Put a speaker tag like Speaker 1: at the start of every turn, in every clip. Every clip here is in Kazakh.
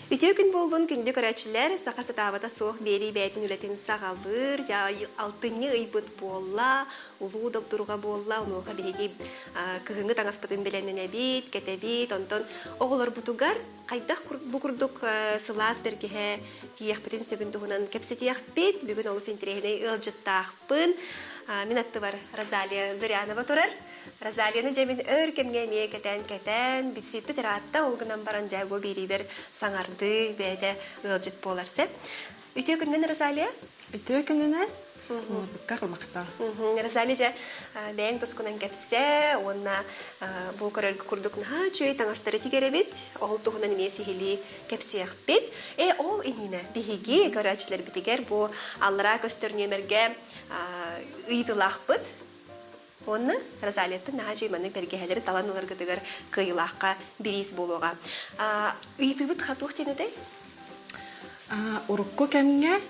Speaker 1: Ütü gün bolgun gündü görəçilər saxası tavada soğuk beri bəytin ületin sağalır, ya altını ıybıt bolla, ulu da durğa bolla, onuğa birigi kıhıngı tаңаспытын bilenine bit, ketebit, ondan oğulur butugar, qaydak bu kurduk sılaz bergehe tiyakbitin söbündüğünden kepsi tiyakbit, bugün oğlu sintirehine ılcıttağpın. Minatты var Розалия Зырянова турар. Розалияны жемин өркемге мие кетен, битсипи тератта олгынан баран жайго берибер саңарды бәйді ылжыт боларсы. Үтө күннен Розалия?
Speaker 2: Үтө күннен? Быққа қылмақта.
Speaker 1: Розалия бәйін тұскынан кәпсе, онна бұл көрергі күрдікна чөй таңастары тигеребет, ол тұғынан месі хили кәпсияқ бет. Ол иніне бігеге көрәчілер бітігер, бұл аллара көстөріне мерге ыйдылақ быт. Онна Розалияты нәжей мәнік бәргәлері таланылар күдігер кыйлаққа бірейс болуға. Ыйды бұт қатуқ тенедей?
Speaker 2: Урукку кәмге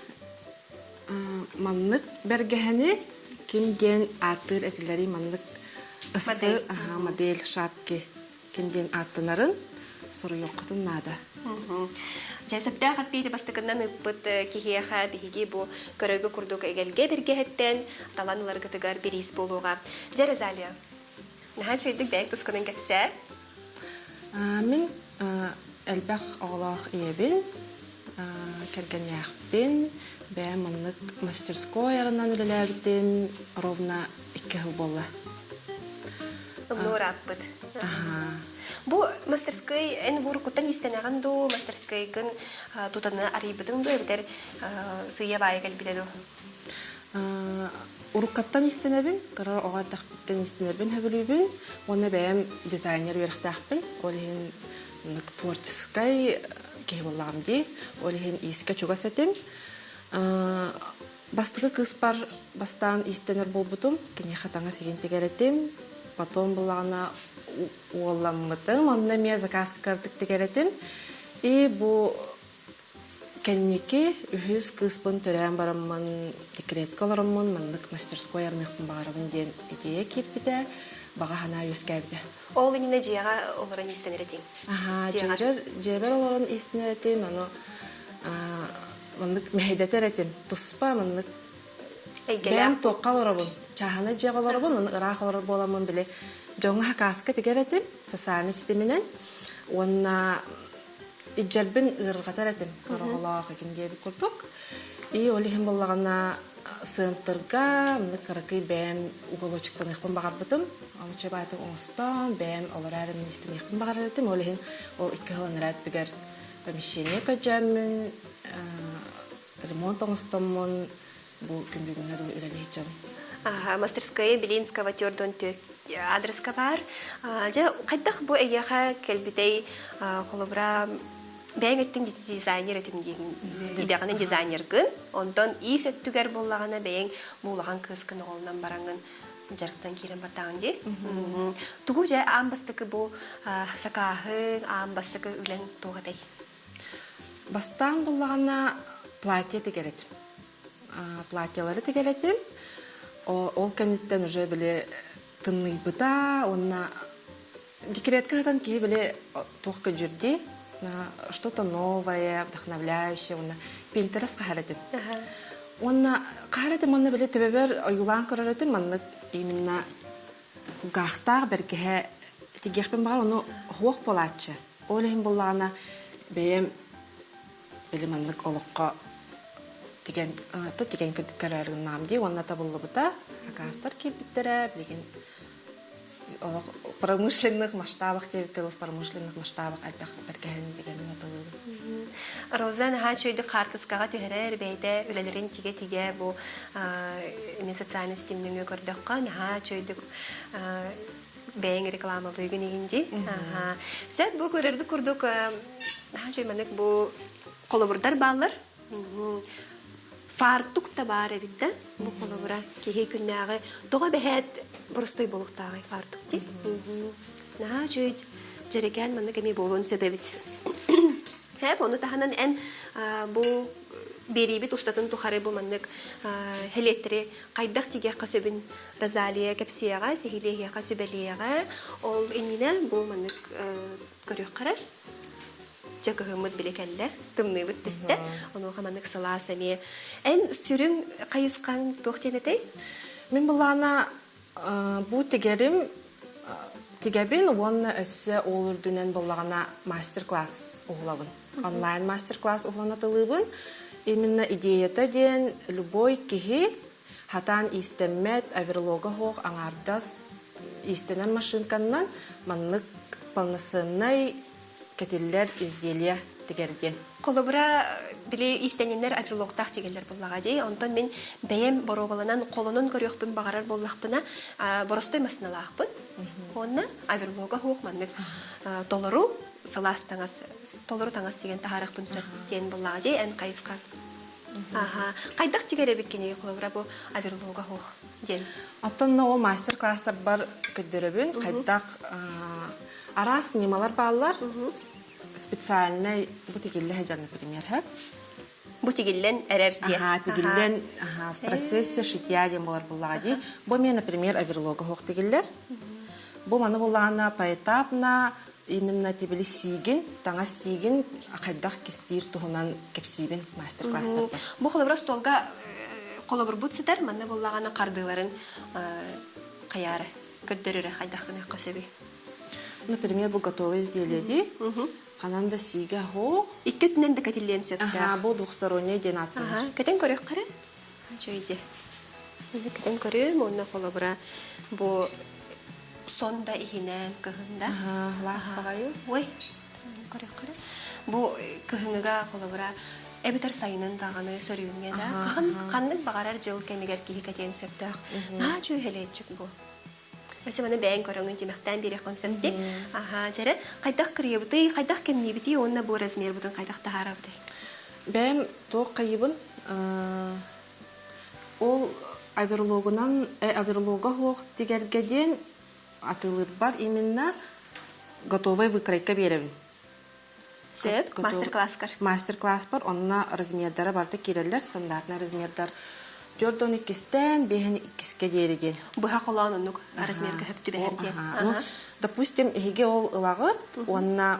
Speaker 2: маннык бәргәһәне кимден атыр этиләри маннык ысы модель шапки кимден аттынарын сору юктын нада.
Speaker 1: Жәсәптә хәппейді бастықыннан ұппыт кихияға бігеге бұ көрігі күрдік әгелге бергәхеттен таланылар күтігар берейс болуға. Жә Розалия, наға чөйдік бәйік тұсқының кәпсә?
Speaker 2: Мен әлбәқ оғылақ ебін, кәрген яқпен, бәйім маннык мастерской арынан үлеләбітім ровна 2 жыл болы.
Speaker 1: Ұмнуыр аппыт. Бу мастерской эн буркуттан истенеген ду мастерской кын тутаны арыйбытын ду эбитер сыя байгал биледу.
Speaker 2: Уруккаттан истенебин, карар оғардақ биттен истенебин хөбүлүбүн, оны бәйім дизайнер верхтақпын, олихин творческой кейболлағым дей, олихин иске чуга сетим. Бастығы кыз бар бастан истенер болбутум, кене хатаңа сеген тегеретим, потом болағына уолламмытым, онна мия заказка кардык тегеретим. И бу кеннеки үхіз кызпын төрән бараммын, декретка оларыммын, маннык мастерской арнықтын бағарабын ден идея кетпіде, баға хана өскәбіде.
Speaker 1: Ол гынина жияға оларын истенеретин?
Speaker 2: Жебер оларын истенеретим, маннык мехедетеретим, туспа маннык бәм тоққа оларабын, чаханы жияға оларабын, оны ырақ олар боламын біле. Жоңға хакаска тегеретим, социальный системинен, онна иджарбин ырғатаретим, қарағалағы кендегі күрдік. И олихин болағына сыntырға, мны қарақый бәм уголочықтан иқпын бағар бұтым. Алыча байтың оңыстан, бәм олар әрін министен иқпын бағар әретим. Олихин ол 2 жылын әрәт түгер помещение көджәмін, ремонт оңыстанмын, бұл күнбігіне дұл үләлі хитчам.
Speaker 1: Мастерская Белинского тёрдон адреска бар. Қайдақ бұл әйеға кәлбітей қолыбыра бәң әттің дизайнер әтім деген идеғанын дизайнер күн. Ондан ес әттігер болағана бәң болаған кызқын оғылынан бараңын жарықтан керен бартағын де. Тұғу жай амбастықы бұл сақағын, амбастықы үлән тоғадай.
Speaker 2: Бастан болағана платье тегеретім. Платьелары тегеретім. Ол кәнеттен уже біле тымный быта, онна декретка хатан ки біле тоққа жүрді, что-то новое, вдохновляющее, онна Pinterest қахаретім. Онна қахаретім, онна біле төбебер ойылан көреретім, онна именно күгақтақ бәркеге тегекпен бағал, оны хоқ болатшы. Олығын болағына бәйім біле маннық олыққа деген көдіккәрәрігін намде, онна табылы бұта, акастар келбіттері, білеген промышленных масштабах, промышленных масштабах әлбәқ бәркәхені дегенін атылығы.
Speaker 1: Роза наға чөйді қартысқаға түйірер бәйді үлелерін теге-теге бұл социальный стимліңі көрдіққа наға чөйді бәйін рекламалығы негенде. Сөт бұл көрерді көрдік наға чөймәнік бұл қолыбырдар балыр. Фартук та бар әбітті, бұл қолыбыра кеге күннәғы доға бәхәт бұрыстой болуқтағы фартук де. Наға жөйд жереген мәні кәме болуын сөбәбіт. Әп, оны тағынан ән бұл берейбіт ұстатын тұқары бұл мәнік хелеттері қайдақ тегеққа сөбін Розалия кәпсияға, сехилеғеға сөбәлеяға, ол әніне бұл мәнік көрек қара. жакыгымыт билекелле тымныбыт түсте ону хаманык сыласами эн сүрүң кайыскан тохтенетей
Speaker 2: Мен булана бу тигерим тигебин уонна өссө олурдунен буллагана мастер-класс угулабын. Онлайн мастер-класс угулана тылыбын. Именно идеята ден любой кихи хатан истеммет аверлога хох аңардас истенен машинканнан маннык полносыннай кетиллер изделия тигерден.
Speaker 1: Колобура биле истененнер аверлогтах тигеллер буллага дей. Онтон мен бәем боробаланан колонун көрөкпүн багарар боллакпына боростой масыналаакпын. Онна аверлога хох маннык толору саластаңас толору таңас деген тахаракпын сөттен буллага дей эн кайыска. Аха, кайдак тигеребик кене колобура бу аверлога хох ден.
Speaker 2: Оттон ол мастер-класстар бар көддөрөбүн кайдак арас немалар баалар специальный бутигилле хеджан, например, хэп.
Speaker 1: Бутигиллен эрер дие.
Speaker 2: Ага, тигиллен в процессе шитья дем болар буллади. Бо мен, например, аверлога хох тигиллер. Бо мана буллана поэтапно именно тибили сигин, таңа сигин кайдак кистир тухунан кепсибин мастер-класстар бар.
Speaker 1: Бу колобура столга колобур бутситер мана буллагана кардыларын каяры көддөрөрө кайдакына көсөбү.
Speaker 2: Например, бу готовое изделие ди. Кананда сига хох.
Speaker 1: Иккетнен де катиллен сөттө.
Speaker 2: Ага, бу двухсторонний ден аттын.
Speaker 1: Ага, кетен көрөк кара. Жойде. Мен кетен көрөм, онна колобура бу сонда ихинен кыгында.
Speaker 2: Ага, лас багаю.
Speaker 1: Ой, көрөк кара. Бу кыгыңга колобура эбитер сайынын даганы сөрүнгө да. Каннык багарар жыл кемигер кихи кетен сөттө. На чүй хелечик бу. Mesela bana ben körüngün demekten biri konsepti. Aha, jere kaydak kırıyıbıdı, kaydak kemniyibidi, onunla bu razmer budun kaydak taharabıdı.
Speaker 2: Ben toq kayıbın ol аверлога хоқ тигергеден атылыр бар именно готовая выкройка беребин.
Speaker 1: Сөп, мастер-класскар.
Speaker 2: Мастер-класс бар, онна размердары барды киреллер, стандартный размердар. 4-2-стен, 5-2-ке дейреген.
Speaker 1: Бұға қолауын ұнық размерге хөпті бәрден.
Speaker 2: Допустим, еге ол ылағыр, онна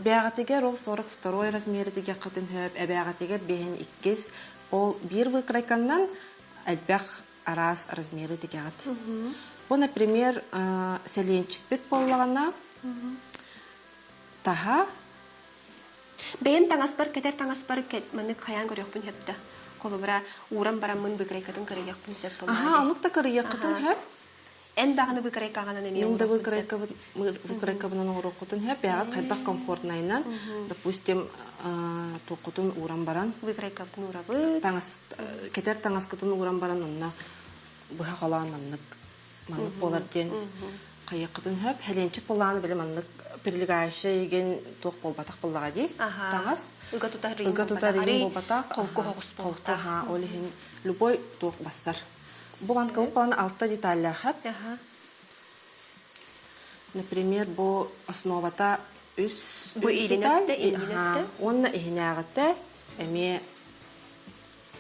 Speaker 2: бәғатегер ол 42 размері деге қытын хөп, әбәғатегер 5-2, ол бір выкройканнан әлбәқ арас размері деге ғат. Бұл, например, сәленчік бет болағына таға.
Speaker 1: Бәйім таңаспар, кәдер таңаспар, мәні қаян көрек бұн хөпті. Колубра урам барамын быкрайкатын кырыяқпын сөп болмады.
Speaker 2: Аха, анық та кырыяқатын хөп.
Speaker 1: Ән дағыны быкрайкағанан әме
Speaker 2: Мен да выкрайкабынан орықытын хөп, яғат қайдақ комфортнайынан. Допустим, тоқытын урам баран.
Speaker 1: Выкрайкабын урабыт.
Speaker 2: Кетер таңаскытын урам баран, онна бұға қалан манық болар ден қайықытын хөп. Хәленчік болағаны білі манық перлігайшы еген тоқ болбатақ болаға дей. Таңас.
Speaker 1: Ыға тұтар
Speaker 2: рейін болбатақ.
Speaker 1: Қолқы хоғыс болбатақ.
Speaker 2: Олеген любой тоқ бассар. Бұған кауып баланы алтта деталлі әқіп. Например, бұл основата үс
Speaker 1: деталь.
Speaker 2: Онна ихіне ағытты. Әме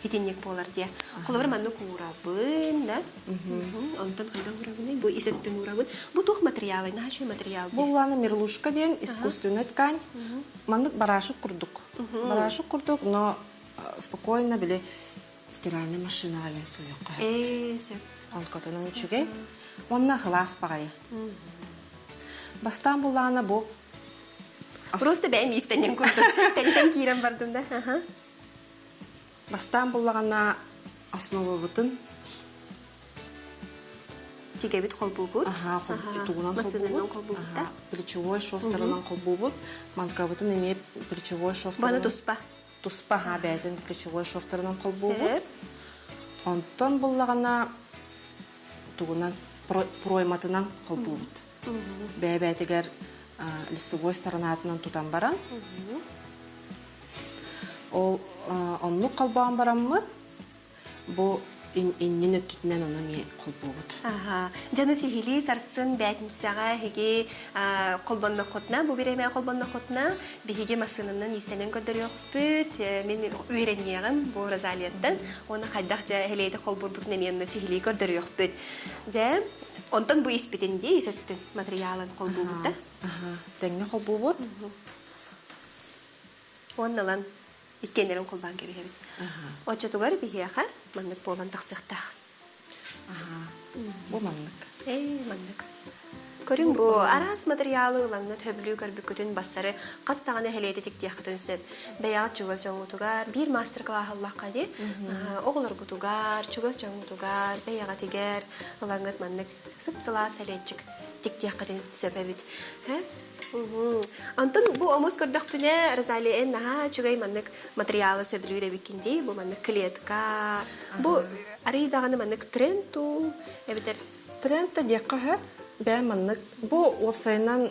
Speaker 1: хитинник болар дия. Қолабыр манны курабын, да? Онтан қайда урабын? Бұл исөттен урабын. Бұл туқ материалы, нашу материал?
Speaker 2: Бұл ланы мерлушка ден, искусственный ткань. Маннык барашық құрдық. Барашық құрдық, но спокойно біле стиральная машина ген суйыққа.
Speaker 1: Сөп.
Speaker 2: Он көтінің үшіге. Онна хылас бағайы. Бастан бұл ланы бұл.
Speaker 1: Просто бәйім истенен құрдық. Тәлітен кейрен бардым да.
Speaker 2: Бастан болағана основа бұтын.
Speaker 1: Тегебет қолбу бұд?
Speaker 2: Туғынан қолбу бұд. Плечевой шофтарынан қолбу бұд. Манка бұтын еме плечевой шофтарынан.
Speaker 1: Баны тұспа?
Speaker 2: Тұспа, бәйтін плечевой шофтарынан қолбу бұд. Онтон болағана туғынан пройматынан қолбу бұд. Бәйтігер лицевой сторонатынан тұтан баран. Ол онну қалбаған бараммыд, бұл иннен өттітінен оны ме қолбу бұд.
Speaker 1: Жаны сихили сарсын бәтінсіға хеге қолбанны қотна, бұл береме қолбанны қотна, бігеге масынынан естенен көрдір yok бүт, мен үйренеғім бұл разалияттан, оны қайдақ жа хелейді қолбу бұтына менді сихили көрдір yok бүт. Жа, онтан бұл еспетенде есөттің материалын қолбу бұд да?
Speaker 2: Тәңне қолбу бұд.
Speaker 1: Онналан иккенерин кулбан кебехебит. Очотугар бихиаха маннык болан тахсыктах.
Speaker 2: Бу маннык.
Speaker 1: Маннык. Көрүң бу арас материалы лаңны төблүү көрбүкүтүн бассары кастаганы хелететик диякытын сөп. Бәяат чугас жоңутугар бир мастер-класс аллакка ди. Оглор гутугар, чугас жоңутугар, бәяга тигер, лаңгыт маннык сыпсыла салетчик тик диякытын сөпебит. Антон бу омос көрдөх бүне Розалия наха чугай маннык материалы сөбүлүү деп икинди. Бу маннык клетка. Бу арыйдаганы маннык тренту эбитер.
Speaker 2: Трендта диякка хэп. Бәй маннык, бу вебсайнан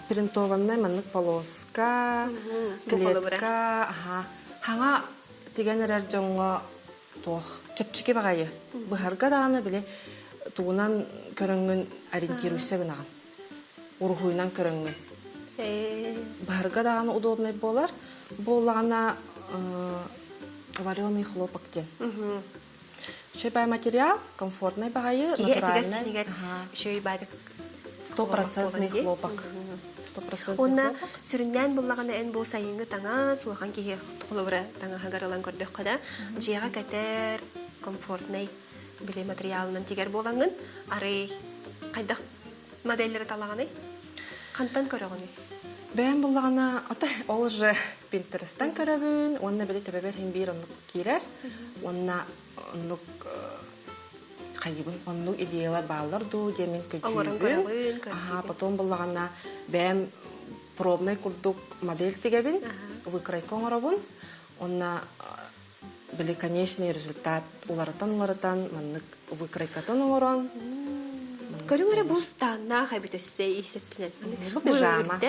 Speaker 2: принтованный маннык полоска, клетка, хаңа тигенерер жоңго тох чепчике багайы. Быхарга даганы биле туунан көрөнгөн ориентируйся гынаган. Урухуйнан көрөнгөн. Быхарга даганы удобный болар. Боллагана вареный хлопок ден. Шөйбай материал, комфортный багайы, натуральный.
Speaker 1: Шөйбай
Speaker 2: 100% хлопок. 100%
Speaker 1: Онна сүрүннән буллаганы эн бу сайынгы таңа сулахан кие тухлыбыра таңа хагаралан көрдөх када жыяга катер комфортный биле материалынан тигер болаңын ары кайдак модельлер талаганы кантан көрөгөнү
Speaker 2: Бәйін болағана, ол же Pinterest'тан көрөбүн, онна біле төбәбер хем бир оннук кирер, онна оннук қайыбын, оннук идеялар балар ду, демен көчүйбүн. Потом болағана бәйін пробный курдук модель тегебин, выкройкон оробун, онна біле конечный результат уларытан маннык выкройкатын оңорон.
Speaker 1: Көрүңөрө бул станна хайбыт өссө ийсеттинен.
Speaker 2: Бу пижама.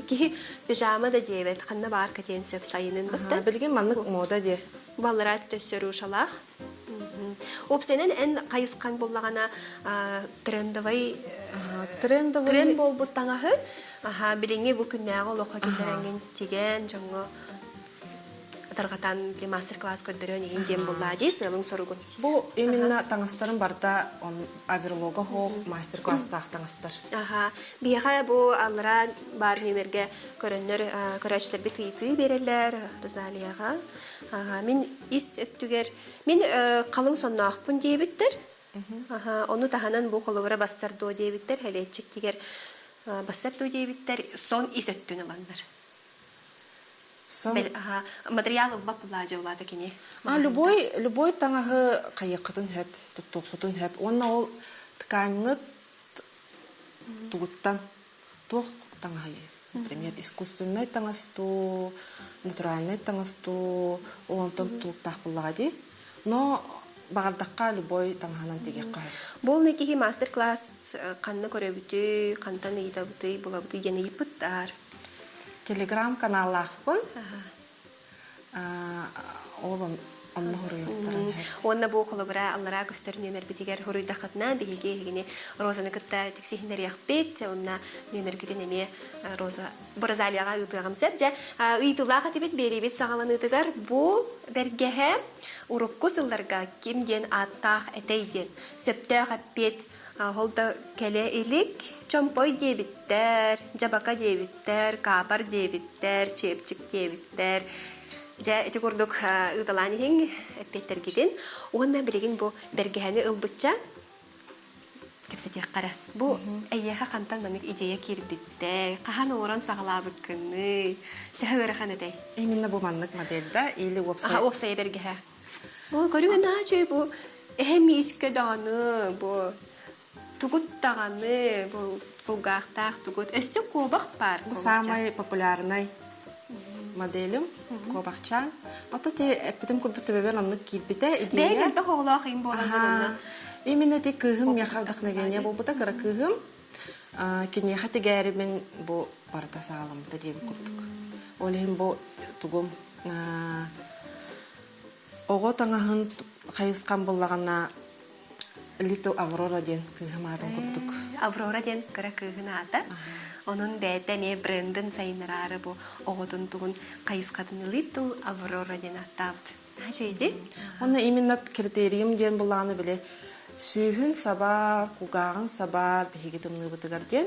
Speaker 1: Ки пижама да дебет, ханна бар катен сөп сайынын бутта.
Speaker 2: Билген маннык мода де.
Speaker 1: Балларат төссөрү шалах. Опсенен эн кайыскан боллагана трендовый тренд болбут таңахы. Билеңе бу күннәгы лока килдеренген тиген жоңго таргатан мастер-класс көддөрөн индем буллади сылың соругун.
Speaker 2: Бу именно таңастарын барда он аверлога хох мастер-класс таңастар.
Speaker 1: Бияга бу аллара бар нөмерге көрөннөр көрөчлөр бит ыйты берелер Розалияга. Мен ис өттүгер мен калың соннакпын дебиттер. Ону таханан бу холовра бастырды дебиттер, хелетчик тигер бастырды дебиттер, сон ис өттүнө ландар. Материал бапла жолада кини.
Speaker 2: Любой таңағы қайықытын хөп, тұттуқытын хөп. Онна ол тканыңы туғыттан туқ таңағы. Например, искусственный таңасту, натуральный таңасту, олантан туқтақ бұллади. Но бағардаққа любой таңғанан тегек қай.
Speaker 1: Бұл некеге мастер-класс қанны көрөбіті, қантан ыйдабыты, бұлабыты ені епіттар.
Speaker 2: Телеграм-каналлахпын. Олын онны хуруйуқтарын.
Speaker 1: Онна бу холобра аллара көстөр нөмер битигер хуруйдахатна биге хигини Розаны кытта тиксихнер яхпет, онна нөмер китен эме Роза Розалияга ытыгам сепже, ыйтулага тибет беребет сагаланыдыгар бу бергеhe урукку сылларга кимден аттах этейден сөптө хаппет холда келе илик чомпой дебиттер, жабака дебиттер, капар дебиттер, чепчик дебиттер. Ja эти курдук ыдаланы хин эттер гидин. Онна билеген бу бергеһәне ылбытча. Кепсетек кара. Бу әйяха кантан манык идея кирбитте. Кахан оран сагалабыт кынны. Тәһәгәр ханәдәй.
Speaker 2: Именно бу маннык модельда или вебсайт.
Speaker 1: Вебсайт бергеһә. Бу көрүгән ачы бу эһми иске даны бу тугуттаганы бу кулгахтах тугут. Өссө кобак бар.
Speaker 2: Бу самый популярный моделим кобакчан. Ото те эпидем курдук төбөбөр аннык кирбите идея.
Speaker 1: Бәгә хоглах ин болган.
Speaker 2: Именно те кыгым яха вдохновение болбута кара кыгым. Кине хаты гәрибен бу парта сагалым та дип курдук. Олем бу тугум ого таңаһын кайыскан боллагана Little Aurora ден кыгым атын курдук.
Speaker 1: Aurora ден кара кыгын ата. Onun bätene brandın sayınları bu oğudun tuğun kayıskadın Little Aurora den attavdı. Hacıydı?
Speaker 2: Onu именно критериум ден буланы биле сүйүн саба, кугагын саба бигидимны бутыгар ден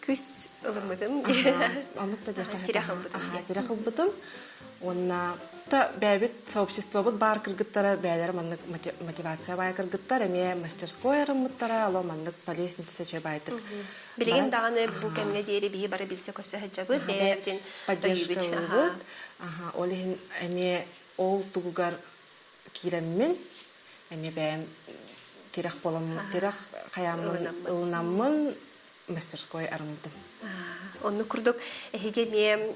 Speaker 1: Күс ылымытым.
Speaker 2: Онук да дека.
Speaker 1: Тирах ылбытым.
Speaker 2: Тирах ылбытым. Онна та бәбит сообщество бут бар кыргыттара бәлер маннык мотивация бай кыргыттар эме мастерской арымыттара ало маннык по лестнице чөй байтык.
Speaker 1: Билеген даганы бу кемге диери бии бары билсе көсө хаҗабыт бәбитин
Speaker 2: поддержка ылбыт. Олин эме ол тугугар киреммин эме бәм тирах болам тирах каямын ылнаммын мастерской арымдым.
Speaker 1: Онны курдук эһиге ме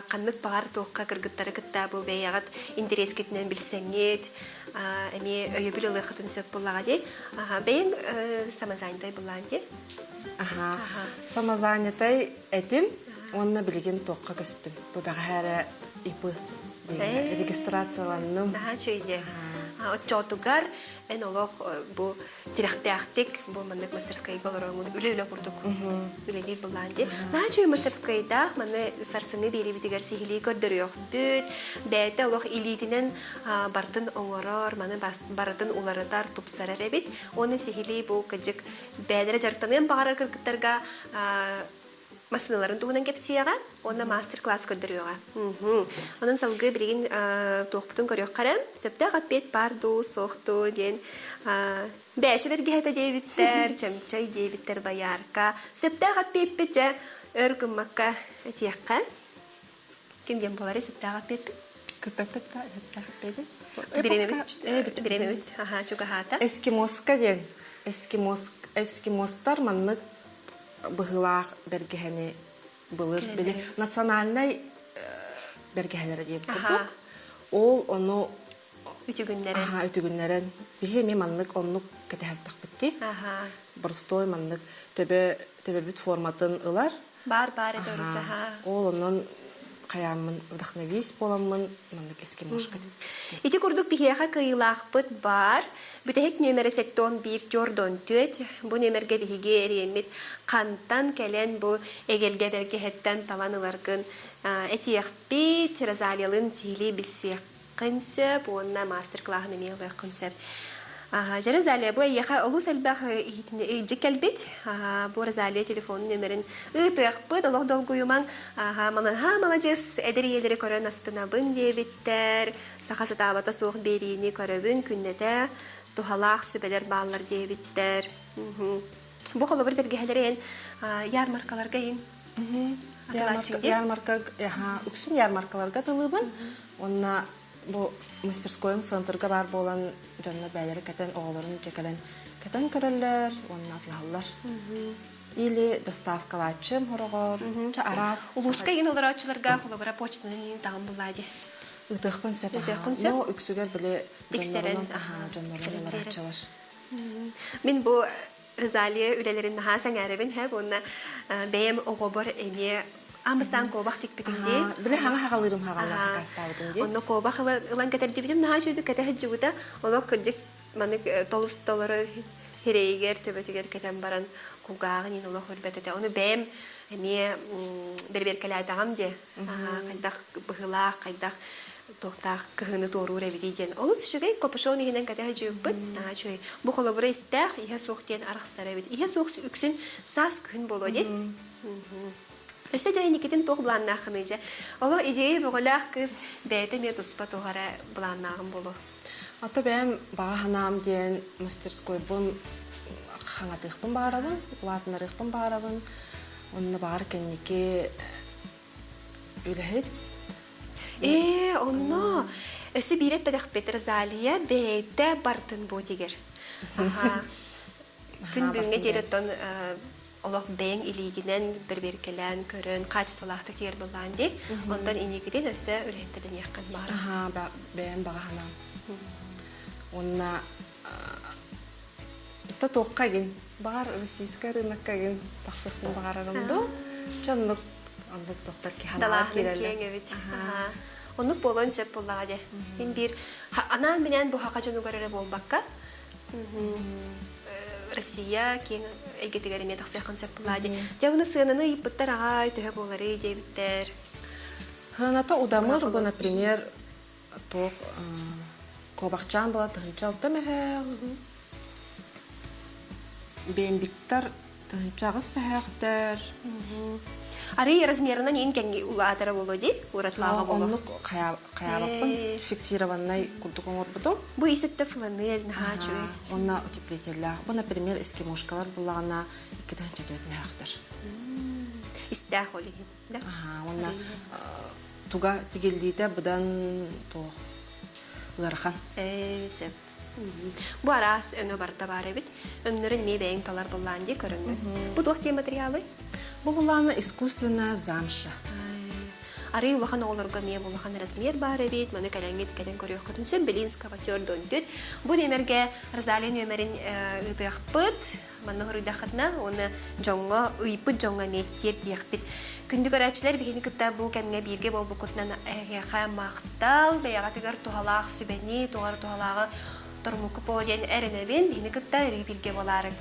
Speaker 1: каннык багар туокка кыргыттары кытта бу бәягат интерес кетнен билсеңет эме өйөбүл ылыхатын сөп буллага дей. Бәйин самозанятой буллан дей.
Speaker 2: Самозанятой этим онна билген туокка көстүм. Бу багара ипы регистрацияланным.
Speaker 1: Чөйде. Отчотугар эн олох бу тирахтяхтик бу маннык мастерская голорому үлеле курдук. Үлеле буланди. Чөй мастерскайда маны сарсыны берибитигер сихили көрдөрөк бүт. Бәйте олох илитинен бартын оңорор, маны бартын уларытар тупсарар эбит. Оны сихили бу кыжык бәдере жартанын багарар кыргыттарга масыналарын тугунан кепсияга, онна мастер-класс көрдөрөга. Онун салгы биригин тоқпутун көрөк карам, сөптө капет барду, сохту ден бәчелерге хата дебиттер, чамчай дебиттер баярка. Сөптө капет бите өргүмакка этиякка. Ким дем болары сөптө капет?
Speaker 2: Көпөппетта капет.
Speaker 1: Биремет. Чуга хата.
Speaker 2: Эскимоска ден. Эскимостар маннык быгылах бергехени былыр били национальный бергехелер дип бурдук. Ол ону үтүгүннәрен били мен маннык оннук кетәһәттәк битти. Борстой маннык төбө бит форматын ылар.
Speaker 1: Бар эдөрүтә.
Speaker 2: Ол онун каямын вдохновись боламын маннык эскимошка.
Speaker 1: Ити курдук бихеха кыйлахпыт бар. Бүтехек нөмері 81 жордон төт. Бу нөмерге бихиге эриенмит кантан келен бу эгелге бергехеттен таланыларгын. Этиехпит Розалиялын сили билсеққын сөп, онна мастер-клағын емеғықын сөп. Розалия, бу эйеха олу сәлбәқ жекелбит. Бу Розалия телефон нөмерін ұтықпыт, олық долгуйыман. Молодец, әдір елері көрін астынабын дебіттер. Сақасы табата соқ берейіні көрібін күннеті. Тухалақ сөбелер баллар дебіттер. Бу қолы бір бергелерін ярмаркаларға ең.
Speaker 2: Үксін ярмаркаларға тылыбын. Онна бу мастерскойым центрга бар болан жанна бәлері кәтен оғыларын жекелен кәтен көрілер, онна атлағылар. Или доставкалачым хорогор, ча арас.
Speaker 1: Улуска ен олар ачыларға қолы почтаны ең тағын бұлады.
Speaker 2: Үтіқпін сөп. Но үксігер біле жаннарын олар ачылар.
Speaker 1: Мен бу Розалия үлелерін нахан әребін әп, онна бәйім оғобор әне амыстан кобақ текпетінде.
Speaker 2: Біле хаңа хағалырым хағалар қастауыдың де.
Speaker 1: Онна кобақ ұлан кәтер дебетім, нахан жүйді кәтер жүгіді, олық күрдік толыстолары херейгер, төбетігер кәтен баран құлғағын ен олық өрбәтеді. Оны бәйім бір-бір кәләдіғам де, қайдақ бұғылақ, қайдақ тоқтақ кығыны торуыр әбедейден. Олың сүшігей копышон егенен кәтер жүгбіт, бұ қолыбыры істәқ, иға соқ ден арқсар әбед. Иға соқ үксін сас күн болу де. Өсі жайын екетін тоқ бұланнағын үйде. Олы идея бұғылақ кыз бәйті мет ұспа тоғара бұланнағын болу.
Speaker 2: Ата бәйім баға ханам ден мастерской бұн хаңатықпын бағарабын, латынарықпын бағарабын. Онны бағар кәнеке үләхет.
Speaker 1: Онно. Өсі бейрет бәдіқ бетір залия бәйті бартын бұ дегер. Күн бүгінге дереттон олық бәйін илігінен бір-беркелен, көрін, қач салақтық дер болған де. Ондан инекеден өсі үләхеттерден яқын бағар.
Speaker 2: Бәйім баға ханам. Онна та тоққа ген. Бағар российская рынокқа ген тақсықпен бағарарымды. Жанлық андық тоқтар ки ханаға керелі.
Speaker 1: Онық болуын сөп болаға де. Анан менен бұл хақа жону көрері болбаққа. Россия кен әйгетігері мен тақсыққан сөп болаға де. Жауыны сығынаны иппыттар ағай төе болары дейбіттер.
Speaker 2: Ханата удамыр бұл, например, тоқ кобақчан бұла тұхынчалты мәхәғ. Бәйінбіктар Чағыз бәхәқтер.
Speaker 1: Ары размерынан ең кәнге улаатара болу ди, уратлаға болу.
Speaker 2: Онлық қаябықпын, фиксированный күрдік оңыр бұдым.
Speaker 1: Бұ есетті фланель, наға чөй.
Speaker 2: Онна утеплителя. Бұ, например, эскимошкалар бұлағына 2-ден чәдөт мәқтір.
Speaker 1: Истәқ олеген, да?
Speaker 2: Онна туға тегелдейді бұдан тоқ ұлархан.
Speaker 1: Сәп. Бұ арас өңі барда бар әбіт. Өңнөрін ме бәйін талар болған де көрінді. Бұ доқ те материалы?
Speaker 2: Бұл бұлағына искусственная замша.
Speaker 1: Ары улахан оғылырға ме бұлахан размер бар әбет. Мұны кәләңгет кәден көрі құтынсын білін скаватер дөндет. Бұ немерге Розалин өмерін ұйдақпыт. Манны ғырыдақытна, оны жоңға, ұйпыт жоңға меттер дейқпет. Күнді көрәтшілер бігені күтті бұл кәмге бірге бол бұл күтінен әйеға мақтал, бәйіға тігір туғалағы сүбәне, туғары туғалағы тұрмықы болу ден әрінәбен, бігені күтті әрі бірге боларың.